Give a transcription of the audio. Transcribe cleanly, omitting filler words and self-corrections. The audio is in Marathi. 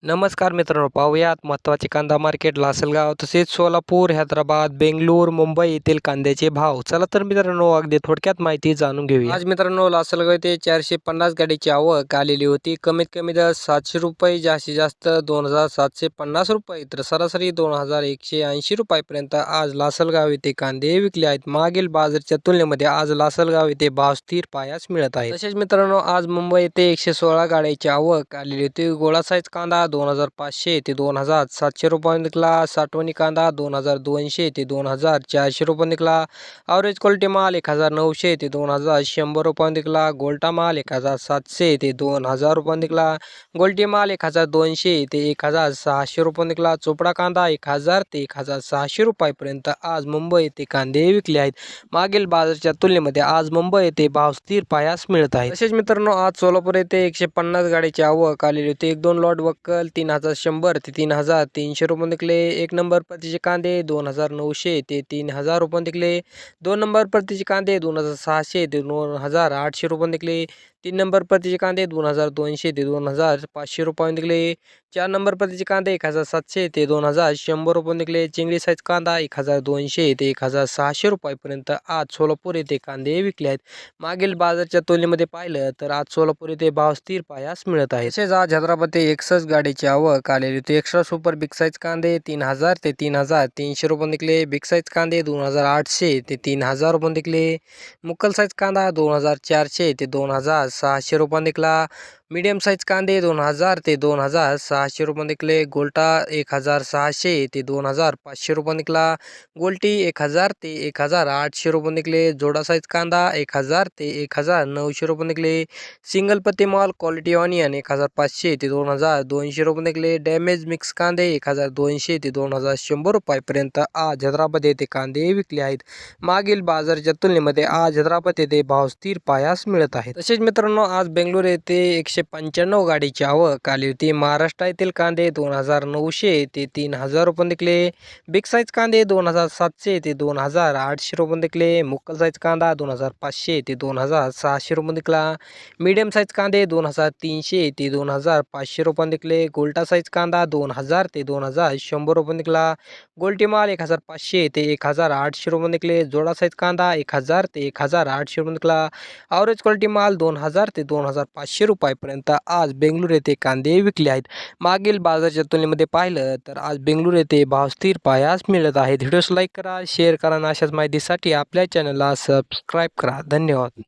नमस्कार मित्रांनो, पाहूयात महत्त्वाचे कांदा मार्केट लासलगाव तसेच सोलापूर, हैदराबाद, बेंगलोर, मुंबई येथील कांद्याचे भाव. चला तर मित्रांनो, अगदी थोडक्यात माहिती जाणून घेऊया. आज मित्रांनो, लासलगाव येथे 450 गाडीची आवक आलेली होती. कमीत कमी दर ₹700, जास्तीत जास्त ₹2750, तर सरासरी ₹2180 पर्यंत आज लासलगाव येथे कांदे विकले आहेत. मागील बाजाराच्या तुलनेमध्ये आज लासलगाव येथे भाव स्थिर पाहायला मिळत आहेत. तसेच मित्रांनो, आज मुंबई येथे 116 गाड्यांची आवक आलेली होती. गोळा साईज कांदा 2500 ते 2700 रुपये निघाला. साठवणी कांदा 2200 ते 2400 रुपये निघाला. ॲव्हरेज क्वालिटी माल 1900 ते 2100 रुपये निघाला. गोल्टा माल 1700 ते 2000 रुपये निघाला. गोल्टी माल 1200 ते 1600 रुपये निघाला. चोपडा कांदा 1000 ते 1600 रुपयापर्यंत आज मुंबई येथे कांदे विकले आहेत. मागील बाजाराच्या तुलनेमध्ये आज मुंबई येथे भाव स्थिर पाहायला मिळत आहेत. तसेच मित्रांनो, आज सोलापूर येथे 150 गाडीची आवक आलेली होती. 1-2 लॉट वक्कल 3100 ते 3300 रुपये निघले. 1 नंबर प्रतीचे कांदे 2900 ते 3000 रुपये निघले. 2 नंबर प्रतीचे कांदे 2600 ते 2800 रुपये निघले. 3 नंबर प्रतीचे कांदे 2200 ते 2500 रुपये निघले. 4 नंबर प्रतीचे कांदे 1700 ते 2100 रुपये निघले. चिंगडी साईज कांदा 1200 ते 1600 रुपयापर्यंत आज सोलापूर येथे कांदे विकले आहेत. मागील बाजाराच्या तुलनेमध्ये पाहिलं तर आज सोलापूर येथे भाव स्थिर पाहायला मिळत आहे. तसेच आज हैदराबाद येथे 61 गाडीची आवक आलेली होती. एक्स्ट्रा सुपर बिग साईज कांदे 3000 ते 3300 रुपये निघले. बिग साईज कांदे 2800 ते 3000 रुपये निघले. मुक्कल साईज कांदा 2400 ते 2600 रुपये निघाला. मीडियम साईज कांदे 2000 ते 2600 रुपये निघले. गोल्टा 1600 ते 2500 रुपये निघाला. गोल्टी 1000 ते 1800 रुपये निघले. जोडा साईज कांदा 1000 ते 1900 रुपये निघले. सिंगल पत्ती माल क्वालिटी ऑनियन 1500 ते 2200 रुपये निघले. डॅमेज मिक्स कांदे 1200 ते 2100 रुपयापर्यंत आज हैदराबाद येथे कांदे विकले आहेत. मागील बाजाराच्या तुलनेमध्ये आज हैदराबाद येथे भाव स्थिर पाहायला मिळत आहेत. तसेच मित्रांनो, आज बेंगलोर येथे 195 गाडीची आवक आली होती. महाराष्ट्र येथील कांदे 2900 ते 3000 रुपये निघले. बिग साईज कांदे 2700 ते 2800 रुपये निघले. मुक्कल साईज कांदा 2500 ते 2600 रुपये निघला. मीडियम साईज कांदे 2300 ते 2500 रुपये निघले. गोल्टा साईज कांदा 2000 ते 2100 रुपये निघाला. गोल्टी माल 1500 ते 1800 रुपये निघले. जोडा साईज कांदा 1000 ते 1800 रुपये निघाला. ॲव्हरेज क्वालिटी माल 2000 ते 2500 रुपयापर्यंत आज बेंगलोर येथे कांदे विकले आहेत. मागील बाजाराच्या तुलनेमध्ये पाहिलं तर आज बेंगलोर येथे भाव स्थिर पाहायला मिळत आहेत. व्हिडिओस लाईक करा, शेअर करा आणि अशाच माहितीसाठी आपल्या चॅनलला सबस्क्राईब करा. धन्यवाद.